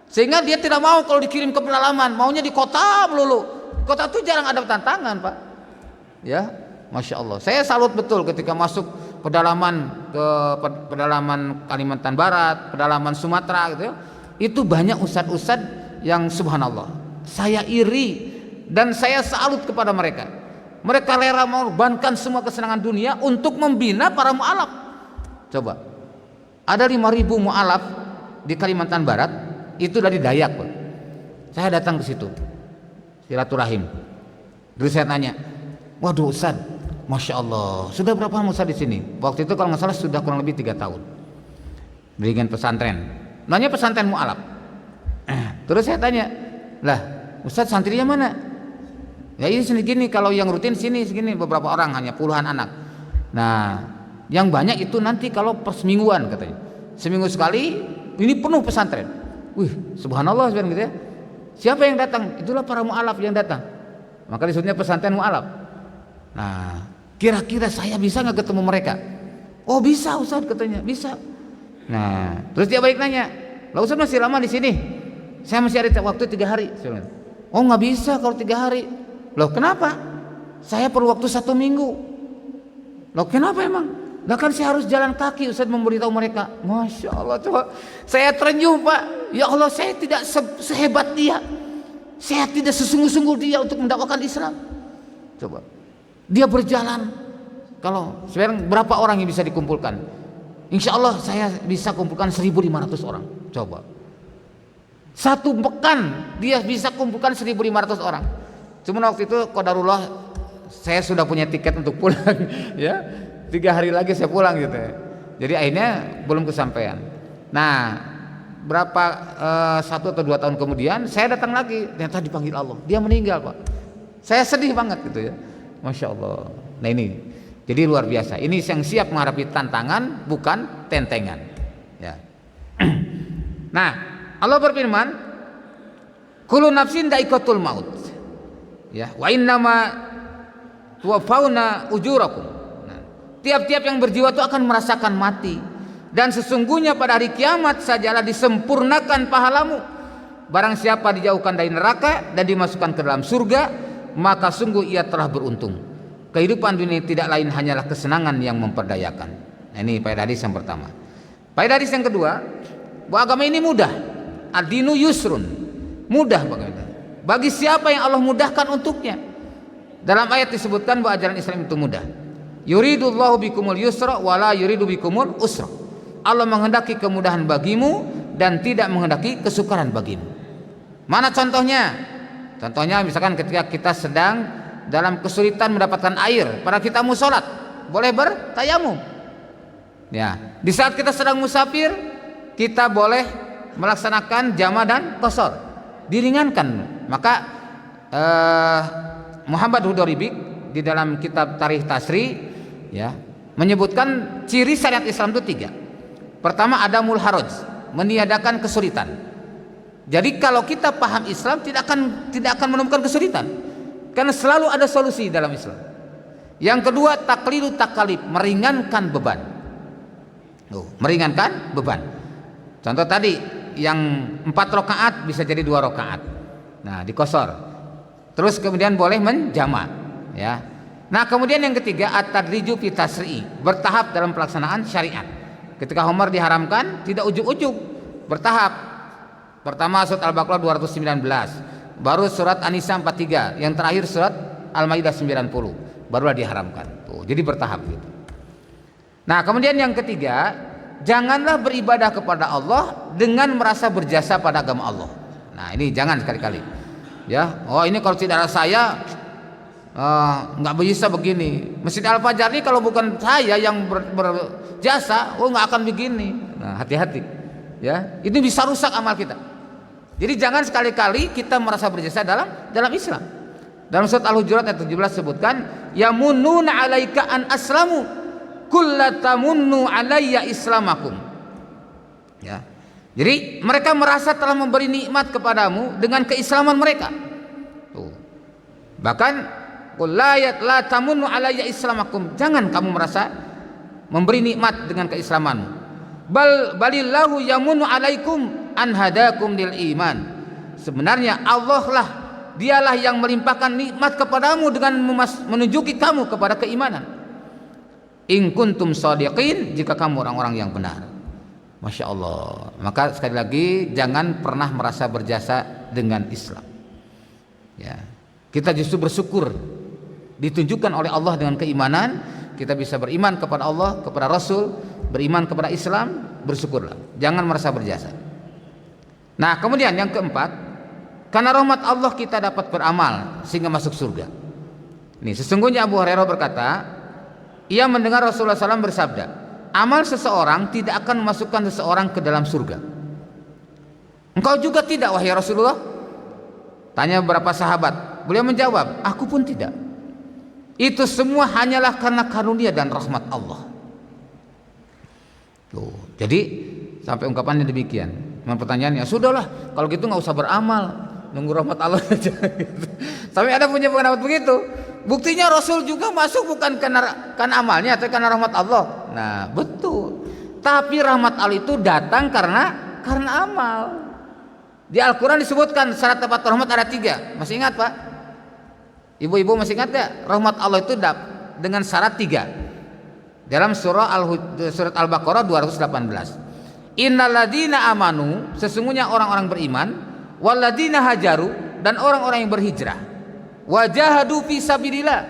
Sehingga dia tidak mau kalau dikirim ke pedalaman, maunya di kota melulu. Kota itu jarang ada tantangan, Pak. Ya, Masya Allah. Saya salut betul ketika masuk pedalaman ke pedalaman Kalimantan Barat, pedalaman Sumatera gitu ya. Itu banyak ustadz-ustadz yang subhanallah. Saya iri dan saya salut kepada mereka. Mereka rela mengorbankan semua kesenangan dunia untuk membina para mu'alaf. Coba. Ada 5.000 mu'alaf di Kalimantan Barat, itu dari Dayak, Pak. Saya datang ke situ. Silaturahim. Terus saya tanya, waduh Ustaz, Masya Allah, sudah berapa lama Ustaz di sini? Waktu itu kalau nggak salah sudah kurang lebih 3 tahun. Bikin pesantren. Namanya pesantren mu'alaf. Terus saya tanya, lah Ustaz santrinya mana? Ya ini segini, kalau yang rutin sini segini, beberapa orang, hanya puluhan anak. Nah, yang banyak itu nanti kalau persemingguan katanya. Seminggu sekali, ini penuh pesantren. Wih, subhanallah sebenarnya gitu ya. Siapa yang datang? Itulah para mu'alaf yang datang. Maka disebutnya pesantren mu'alaf. Nah, kira-kira saya bisa nggak ketemu mereka? Oh bisa Ustaz katanya, bisa. Nah, terus dia balik nanya, lah Ustaz masih lama di sini? Saya masih ada waktu 3 hari. Oh nggak bisa kalau 3 hari. Loh kenapa? Saya perlu waktu 1 minggu. Loh kenapa emang? Lah kan saya harus jalan kaki Ustaz memberitahu mereka. Masya Allah, coba saya terenyuh Pak. Ya Allah, saya tidak sehebat dia. Saya tidak sesungguh-sungguh dia untuk mendakwakan Islam. Coba dia berjalan. Kalau sekarang berapa orang yang bisa dikumpulkan? Insya Allah saya bisa kumpulkan 1.500 orang. Coba 1 pekan dia bisa kumpulkan 1.500 orang. Cuma waktu itu qadarullah saya sudah punya tiket untuk pulang ya. 3 hari lagi saya pulang gitu ya. Jadi akhirnya belum kesampaian. Nah, berapa 1 atau 2 tahun kemudian saya datang lagi, ternyata dipanggil Allah. Dia meninggal, Pak. Saya sedih banget gitu ya. Masya Allah. Nah ini, jadi luar biasa. Ini yang siap menghadapi tantangan, bukan tentengan. Ya. Nah, Allah berfirman, kullu nafsin dha'iqatul maut. Ya, wa innama tuwaffawna ujurakum. Tiap-tiap yang berjiwa itu akan merasakan mati, dan sesungguhnya pada hari kiamat sajalah disempurnakan pahalamu. Barang siapa dijauhkan dari neraka dan dimasukkan ke dalam surga, maka sungguh ia telah beruntung. Kehidupan dunia tidak lain hanyalah kesenangan yang memperdayakan. Nah, ini faedah hadis yang pertama. Faedah hadis yang kedua, bahwa agama ini mudah. Ad-dinu yusrun, mudah bagi siapa yang Allah mudahkan untuknya. Dalam ayat disebutkan bahwa ajaran Islam itu mudah. Yuridullahu bikumul yusra wala yuridu bikumul usra. Allah menghendaki kemudahan bagimu dan tidak menghendaki kesukaran bagimu. Mana contohnya? Contohnya misalkan ketika kita sedang dalam kesulitan mendapatkan air, pada kita mau sholat, boleh bertayamum. Ya, di saat kita sedang musafir, kita boleh melaksanakan jama dan qasar, diringankan. Maka Muhammad Hudoribik di dalam kitab Tarikh Tasri ya menyebutkan ciri syariat Islam itu 3. Pertama, adamul haraj, meniadakan kesulitan. Jadi kalau kita paham Islam tidak akan menemukan kesulitan, karena selalu ada solusi dalam Islam. Yang kedua, taklilu takalib, meringankan beban. Meringankan beban. Contoh tadi yang 4 rakaat bisa jadi 2 rakaat. Nah, dikosor. Terus kemudian boleh menjama, ya. Nah, kemudian yang ketiga, at-tadriju fi tasri'i, bertahap dalam pelaksanaan syariat. Ketika Umar diharamkan, tidak ujuk-ujuk, bertahap. Pertama surat Al-Baqarah 219, baru surat An-Nisa 43, yang terakhir surat Al-Maidah 90, barulah diharamkan. Tuh, jadi bertahap gitu. Nah, kemudian yang ketiga, janganlah beribadah kepada Allah dengan merasa berjasa pada agama Allah. Nah, ini jangan sekali-kali. Ya, oh ini kalau tidak ada saya nggak bisa begini. Masjid Al-Fajar ini kalau bukan saya yang berjasa, oh nggak akan begini. Nah, hati-hati. Ya, itu bisa rusak amal kita. Jadi jangan sekali-kali kita merasa berjasa dalam Islam. Dalam surat Al-Hujurat ayat 17 sebutkan, yamunnuna 'alaika an aslamu qul la tamunnu 'alayya islamakum. Ya. Jadi mereka merasa telah memberi nikmat kepadamu dengan keislaman mereka. Tuh. Bahkan qul la tamunnu 'alayya islamakum. Jangan kamu merasa memberi nikmat dengan keislamanmu. Balillahu yamunnu 'alaikum an hadakum lil iman. Sebenarnya Allah lah, dialah yang melimpahkan nikmat kepadamu dengan menunjuki kamu kepada keimanan. In kuntum shadiqin, jika kamu orang-orang yang benar. Masya Allah. Maka sekali lagi, jangan pernah merasa berjasa dengan Islam. Ya, kita justru bersyukur ditunjukkan oleh Allah dengan keimanan. Kita bisa beriman kepada Allah, kepada Rasul, beriman kepada Islam, bersyukurlah. Jangan merasa berjasa. Nah, kemudian yang keempat, karena rahmat Allah kita dapat beramal sehingga masuk surga. Nih, sesungguhnya Abu Hurairah berkata, ia mendengar Rasulullah SAW bersabda, amal seseorang tidak akan memasukkan seseorang ke dalam surga. Engkau juga tidak, wahai Rasulullah? Tanya beberapa sahabat. Beliau menjawab, aku pun tidak. Itu semua hanyalah karena karunia dan rahmat Allah. Tuh, jadi sampai ungkapannya demikian. Pertanyaannya, sudahlah, kalau gitu nggak usah beramal, nunggu rahmat Allah aja. Sampai ada punya pendapat begitu. Buktinya Rasul juga masuk bukan karena amalnya, tapi karena rahmat Allah. Nah, betul. Tapi rahmat Allah itu datang karena amal. Di Al-Quran disebutkan syarat dapat rahmat ada 3. Masih ingat, Pak? Ibu-ibu masih ingat gak? Rahmat Allah itu dengan syarat 3. Dalam surat Al-Baqarah 218. Innalladzina amanu, sesungguhnya orang-orang beriman, walladzina hajaru, dan orang-orang yang berhijrah, wajahadu fi sabilillah,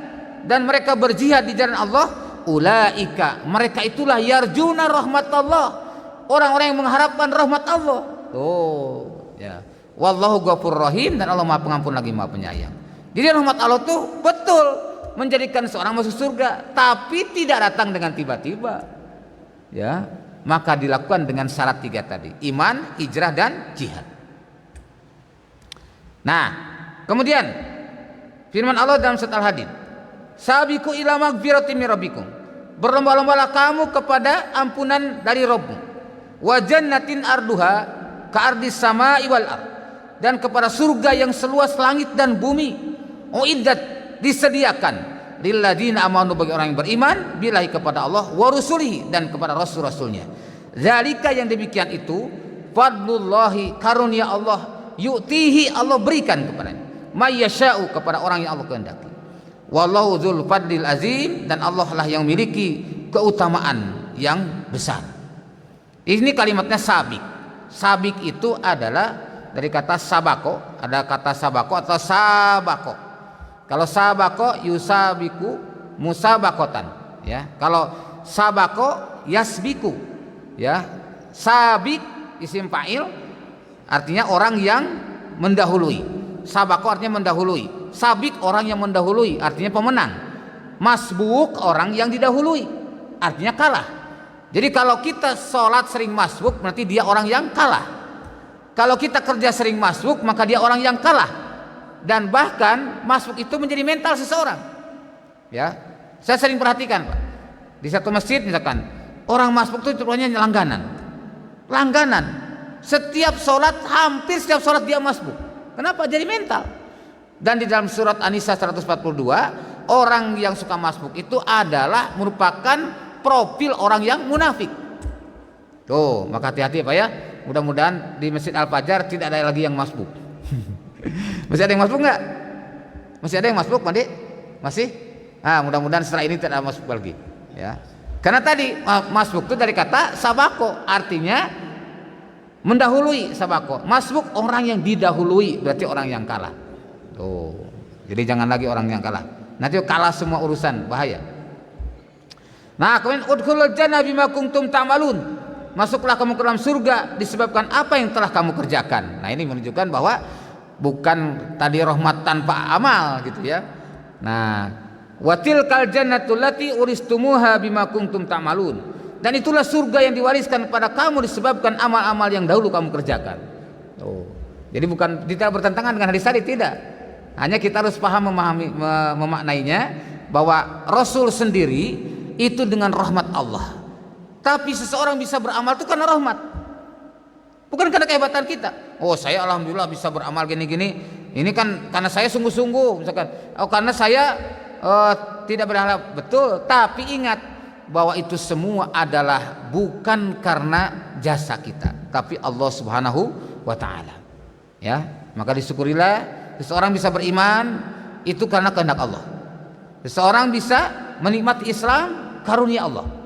dan mereka berjihad di jalan Allah, ulaika, mereka itulah yarjuna rahmatallah, orang-orang yang mengharapkan rahmat Allah. Tuh, ya. Wallahu ghafurur rahim, dan Allah Maha Pengampun lagi Maha Penyayang. Jadi rahmat Allah tuh betul menjadikan seorang masuk surga, tapi tidak datang dengan tiba-tiba. Ya, maka dilakukan dengan syarat 3 tadi, iman, hijrah, dan jihad. Nah, kemudian firman Allah dalam surat Al-Hadid, sabiqu ila magfiratin min rabbikum, berlomba-lombalah kamu kepada ampunan dari Rabbmu, wa jannatin arduha ka'ardis samai wal ard, dan kepada surga yang seluas langit dan bumi, uiddat, disediakan, lilladzina amanu, bagi orang yang beriman, billahi, kepada Allah, wa rusulihi, dan kepada rasul-rasulnya. Zalika, yang demikian itu, fadlullahi, karunia Allah, yu'tihi, Allah berikan kepadanya, may yasha'u, kepada orang yang Allah kehendaki. Wallahu dzul fadlil azim, dan Allah lah yang memiliki keutamaan yang besar. Ini kalimatnya sabik. Sabik itu adalah dari kata sabako, ada kata sabako atau sabako. Kalau sabako yusabiku musabakotan, ya. Kalau sabako yasbiku, ya. Sabik isim fa'il, artinya orang yang mendahului. Sabako artinya mendahului. Sabik orang yang mendahului, artinya pemenang. Masbuk orang yang didahului, artinya kalah. Jadi kalau kita sholat sering masbuk, berarti dia orang yang kalah. Kalau kita kerja sering masbuk, maka dia orang yang kalah. Dan bahkan masbuk itu menjadi mental seseorang. Ya, saya sering perhatikan, Pak. Di satu masjid misalkan, orang masbuk itu rupanya langganan. Setiap sholat, hampir setiap sholat dia masbuk. Kenapa? Jadi mental. Dan di dalam surat An-Nisa 142, orang yang suka masbuk itu adalah merupakan profil orang yang munafik. Tuh, maka hati-hati, Pak, ya. Mudah-mudahan di Masjid Al-Fajar tidak ada lagi yang masbuk. Masih ada yang masbuk nggak? Masih ada yang masbuk, Pak Dik? Masih? Nah, mudah-mudahan setelah ini tidak ada masbuk lagi, ya. Karena tadi masbuk itu dari kata sabako, artinya mendahului. Sabako, masbuk orang yang didahului, berarti orang yang kalah. Tuh, jadi jangan lagi orang yang kalah. Nanti kalah semua urusan, bahaya. Nah, kemudian udkhulul jannah bima kuntum ta'malun, masuklah kamu ke dalam surga disebabkan apa yang telah kamu kerjakan. Nah, ini menunjukkan bahwa bukan tadi rahmat tanpa amal, gitu ya. Nah, watil kal jannatul lati uristumuha bima kuntum ta'malun, dan itulah surga yang diwariskan kepada kamu disebabkan amal-amal yang dahulu kamu kerjakan. Oh, jadi bukan tidak bertentangan dengan hadis tadi, tidak. Hanya kita harus paham memaknainya bahwa Rasul sendiri itu dengan rahmat Allah. Tapi seseorang bisa beramal itu karena rahmat, bukan karena kehebatan kita. Oh, saya alhamdulillah bisa beramal gini-gini. Ini kan karena saya sungguh-sungguh, misalkan. Oh, karena saya tidak berharap. Betul, tapi ingat bahwa itu semua adalah bukan karena jasa kita, tapi Allah Subhanahu wa taala. Ya, maka disyukurilah seseorang bisa beriman itu karena kehendak Allah. Seseorang bisa menikmati Islam karunia Allah.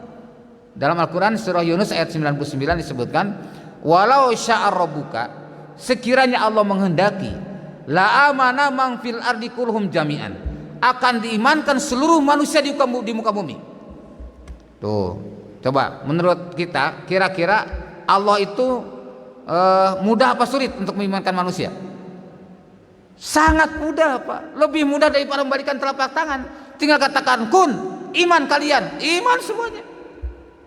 Dalam Al-Qur'an surah Yunus ayat 99 disebutkan, walau syaa rabbuka, sekiranya Allah menghendaki, la amana man fil ardi kulluhum jami'an, akan diimankan seluruh manusia di muka bumi. Tuh, coba menurut kita kira-kira Allah itu mudah apa sulit untuk mengimankan manusia? Sangat mudah, Pak. Lebih mudah daripada membalikan telapak tangan. Tinggal katakan kun, iman kalian, iman semuanya.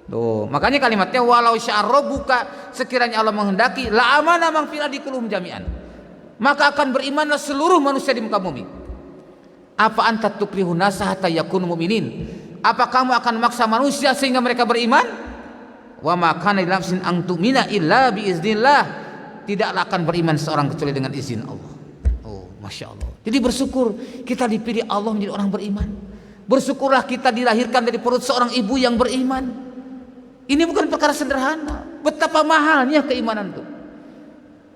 Tuh, makanya kalimatnya walau syaa rabbuka, sekiranya Allah menghendaki, la amana man fil ardi kulluhum jami'an, maka akan berimanlah seluruh manusia di muka bumi. Apa anta tukrihu nasa hatta yakunu mu'minin? Apa kamu akan memaksa manusia sehingga mereka beriman? Wa ma kana lil nafsin an tu'mina illa bi iznillah. Tidaklah akan beriman seorang kecuali dengan izin Allah. Oh, masya Allah. Jadi bersyukur kita dipilih Allah menjadi orang beriman. Bersyukurlah kita dilahirkan dari perut seorang ibu yang beriman. Ini bukan perkara sederhana. Betapa mahalnya keimanan itu.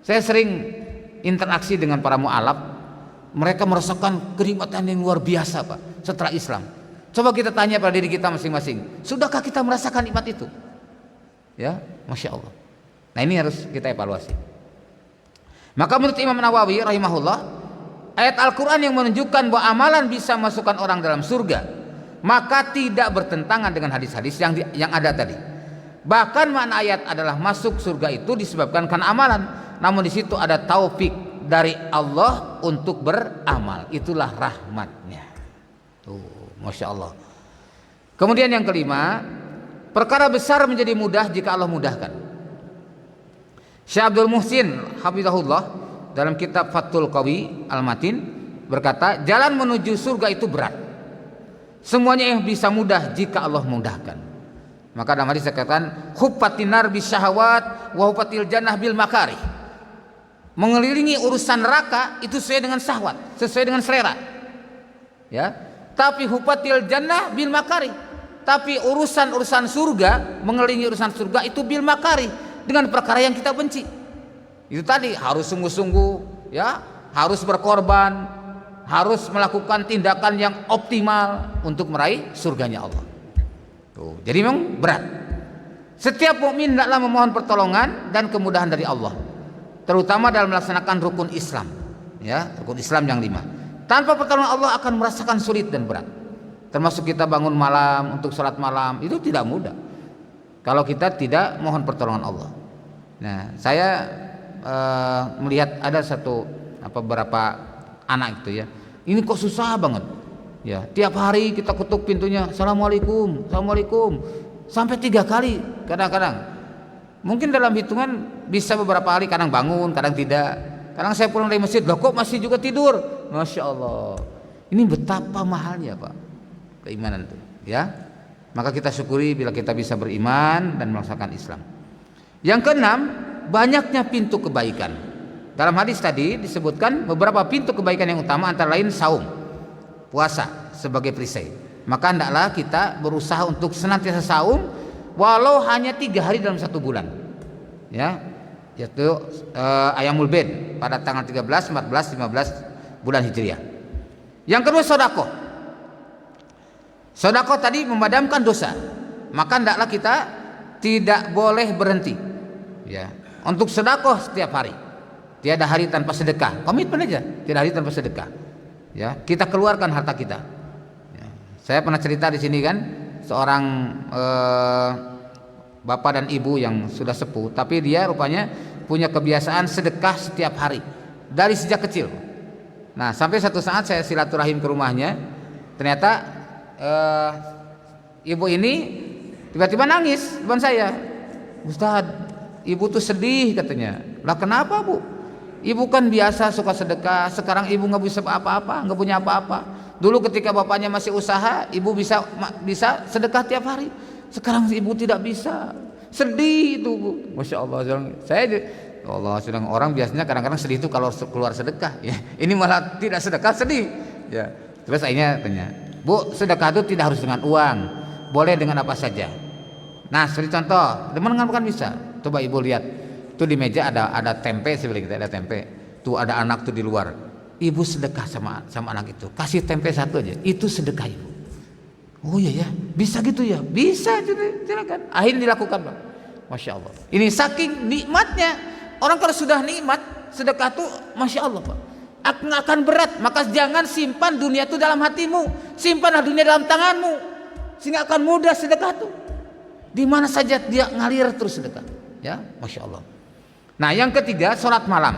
Saya sering interaksi dengan para mu'alaf. Mereka merasakan kenikmatan yang luar biasa, Pak, setelah Islam. Coba kita tanya pada diri kita masing-masing, sudahkah kita merasakan nikmat itu? Ya, masya Allah. Nah, ini harus kita evaluasi. Maka menurut Imam Nawawi rahimahullah, ayat Al-Quran yang menunjukkan bahwa amalan bisa masukkan orang dalam surga, maka tidak bertentangan dengan hadis-hadis yang ada tadi. Bahkan makna ayat adalah masuk surga itu disebabkan karena amalan. Namun di situ ada taufik dari Allah untuk beramal. Itulah rahmatnya. Tuh. Masya Allah. Kemudian yang kelima, perkara besar menjadi mudah jika Allah mudahkan. Syekh Abdul Muhsin hafizahullah dalam kitab Fathul Qawi Al-Matin berkata, jalan menuju surga itu berat. Semuanya yang bisa mudah jika Allah mudahkan. Maka dalam hadis dikatakan, huffatin nar bisyahawat wa huffatil jannah bil makarih. Mengelilingi urusan neraka itu sesuai dengan syahwat, sesuai dengan selera. Ya. Tapi hufatil jannah bil makari, tapi urusan surga, mengelilingi urusan surga itu bil makari, dengan perkara yang kita benci. Itu tadi harus sungguh-sungguh, ya, harus berkorban, harus melakukan tindakan yang optimal untuk meraih surganya Allah. Tuh, jadi memang berat. Setiap mukmin hendaklah memohon pertolongan dan kemudahan dari Allah, terutama dalam melaksanakan rukun Islam, ya, rukun Islam yang 5. Tanpa pertolongan Allah akan merasakan sulit dan berat. Termasuk kita bangun malam untuk sholat malam, itu tidak mudah kalau kita tidak mohon pertolongan Allah. Nah, saya melihat ada beberapa anak itu, ya, ini kok susah banget, ya, tiap hari kita ketuk pintunya, assalamualaikum, assalamualaikum, sampai 3 kali kadang-kadang. Mungkin dalam hitungan bisa beberapa hari, kadang bangun, kadang tidak. Kadang saya pulang dari masjid, loh kok masih juga tidur? Masya Allah. Ini betapa mahalnya, Pak, keimanan itu, ya. Maka kita syukuri bila kita bisa beriman dan melaksanakan Islam. Yang keenam, banyaknya pintu kebaikan. Dalam hadis tadi disebutkan beberapa pintu kebaikan yang utama, antara lain saum, puasa sebagai perisai. Maka hendaklah kita berusaha untuk senantiasa saum, walau hanya 3 hari dalam 1 bulan, ya, yaitu Ayamul Bid pada tanggal 13, 14, 15 bulan Hijriah. Yang kedua, sedekah. Sedekah tadi memadamkan dosa. Maka hendaklah kita tidak boleh berhenti, ya, untuk sedekah setiap hari. Tiada hari tanpa sedekah. Komitmen aja, tiada hari tanpa sedekah. Ya, kita keluarkan harta kita. Ya. Saya pernah cerita di sini kan, seorang bapak dan ibu yang sudah sepuh, tapi dia rupanya punya kebiasaan sedekah setiap hari dari sejak kecil. Nah, sampai satu saat saya silaturahim ke rumahnya, ternyata ibu ini tiba-tiba nangis depan saya. Ustadz, ibu tuh sedih katanya. Lah kenapa, Bu? Ibu kan biasa suka sedekah, sekarang ibu nggak bisa apa-apa, nggak punya apa-apa. Dulu ketika bapaknya masih usaha, ibu bisa sedekah tiap hari. Sekarang ibu tidak bisa, sedih itu Bu. Masya Allah. Allah, sedang orang biasanya kadang-kadang sedih itu kalau keluar sedekah. Ya, ini malah tidak sedekah, sedih. Ya, terus akhirnya tanya, Bu, sedekah itu tidak harus dengan uang, boleh dengan apa saja. Nah, seperti contoh, teman-teman bukan bisa. Coba ibu lihat. Tuh di meja ada tempe, seperti kita ada tempe. Tuh ada anak tuh di luar. Ibu sedekah sama anak itu. Kasih tempe satu aja. Itu sedekah ibu. Oh iya ya, bisa gitu ya. Bisa, silakan. Akhirnya dilakukan, Pak. Masya Allah. Ini saking nikmatnya. Orang kalau sudah nikmat, sedekah tuh Masya Allah, Pak. Akan berat. Maka jangan simpan dunia itu dalam hatimu. Simpanlah dunia dalam tanganmu. Sehingga akan mudah sedekah tuh. Di mana saja dia ngalir terus sedekah. Ya, Masya Allah. Nah, yang ketiga, sholat malam.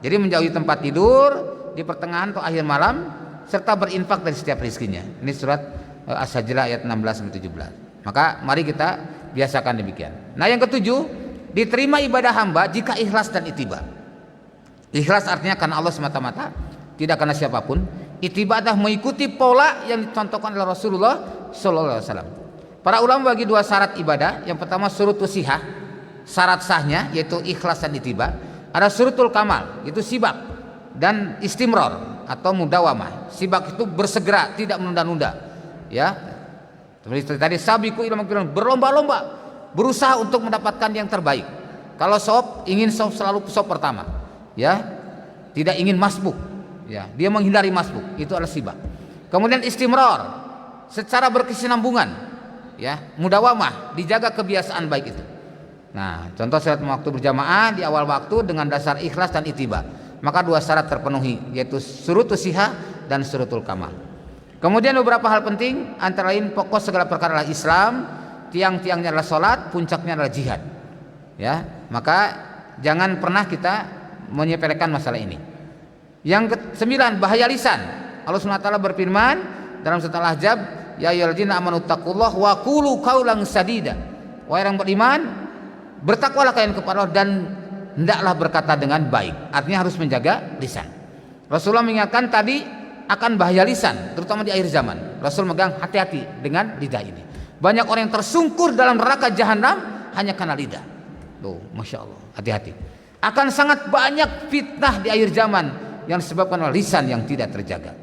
Jadi menjauhi tempat tidur di pertengahan atau akhir malam, serta berinfak dari setiap rezekinya. Ini surat As-Sajdah ayat 16-17. Maka mari kita biasakan demikian. Nah, yang ketujuh, diterima ibadah hamba jika ikhlas dan ittiba. Ikhlas artinya karena Allah semata-mata, tidak karena siapapun. Ittiba adalah mengikuti pola yang dicontohkan oleh Rasulullah sallallahu alaihi wasallam. Para ulama bagi dua syarat ibadah. Yang pertama syurutus sihah, syarat sahnya yaitu ikhlas dan ittiba. Ada syurutul kamal, yaitu sibak dan istimror atau mudawamah. Sibak itu bersegera, tidak menunda-nunda. Ya. Seperti tadi sabiqu ila magfirah, berlomba-lomba, berusaha untuk mendapatkan yang terbaik. Kalau sop, ingin sop selalu sop pertama. Ya. Tidak ingin masbuk. Ya, dia menghindari masbuk. Itu adalah sibak. Kemudian istimror, secara berkesinambungan. Ya, mudawamah, dijaga kebiasaan baik itu. Nah, contoh salat waktu berjamaah di awal waktu dengan dasar ikhlas dan ittiba. Maka dua syarat terpenuhi, yaitu syurutus sihah dan syurutul kamal. Kemudian beberapa hal penting, antara lain pokok segala perkara adalah Islam, tiang-tiangnya adalah salat, puncaknya adalah jihad. Ya, maka jangan pernah kita menyepelekan masalah ini. Yang kesembilan, bahaya lisan. Allah SWT berfirman dalam surat Al-Ahzab, ya ayyuhalladzina amanu taqullaha wa qulu qaulan sadida. Wahai orang beriman, bertakwalah kalian kepada Allah dan hendaklah berkata dengan baik. Artinya harus menjaga lisan. Rasulullah mengingatkan tadi akan bahaya lisan, terutama di akhir zaman. Rasul megang hati-hati dengan lidah ini. Banyak orang yang tersungkur dalam neraka jahanam hanya karena lidah. Tuh, Masya Allah, hati-hati. Akan sangat banyak fitnah di akhir zaman yang disebabkan oleh lisan yang tidak terjaga.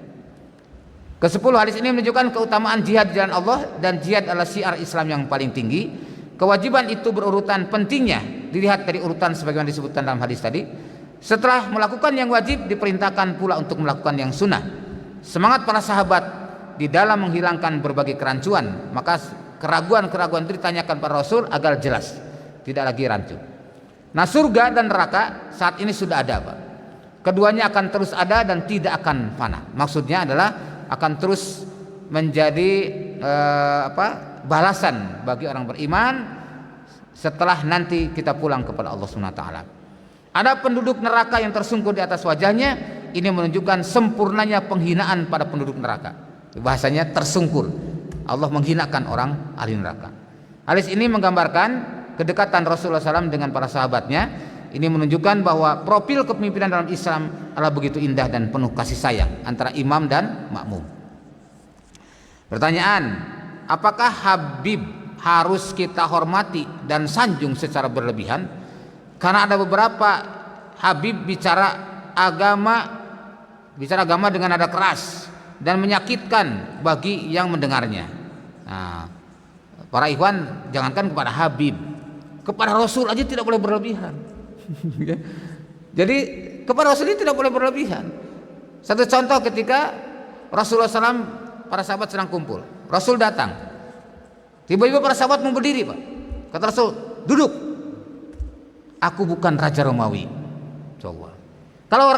Ke-10, hadis ini menunjukkan keutamaan jihad di jalan Allah, dan jihad adalah syiar Islam yang paling tinggi. Kewajiban itu berurutan pentingnya, dilihat dari urutan sebagaimana disebutkan dalam hadis tadi. Setelah melakukan yang wajib, diperintahkan pula untuk melakukan yang sunnah. Semangat para sahabat di dalam menghilangkan berbagai kerancuan, maka keraguan-keraguan itu ditanyakan para Rasul agar jelas, tidak lagi rancu. Nah, surga dan neraka saat ini sudah ada, Pak. Keduanya akan terus ada dan tidak akan fana. Maksudnya adalah akan terus menjadi balasan bagi orang beriman setelah nanti kita pulang kepada Allah Subhanahu wa taala. Ada penduduk neraka yang tersungkur di atas wajahnya, ini menunjukkan sempurnanya penghinaan pada penduduk neraka. Bahasanya tersungkur. Allah menghinakan orang ahli neraka. Hadis ini menggambarkan kedekatan Rasulullah SAW dengan para sahabatnya. Ini menunjukkan bahwa profil kepemimpinan dalam Islam adalah begitu indah dan penuh kasih sayang antara imam dan makmum. Pertanyaan, apakah Habib harus kita hormati dan sanjung secara berlebihan? Karena ada beberapa Habib bicara agama dengan nada keras dan menyakitkan bagi yang mendengarnya. Nah, para ikhwan, jangankan kepada Habib, kepada Rasul aja tidak boleh berlebihan. Jadi kepada Rasul ini tidak boleh berlebihan. Satu contoh, ketika Rasulullah SAW, para sahabat sedang kumpul, Rasul datang, tiba-tiba para sahabat mau berdiri, Pak. Kata Rasul, duduk. Aku bukan Raja Romawi. Coba. Kalau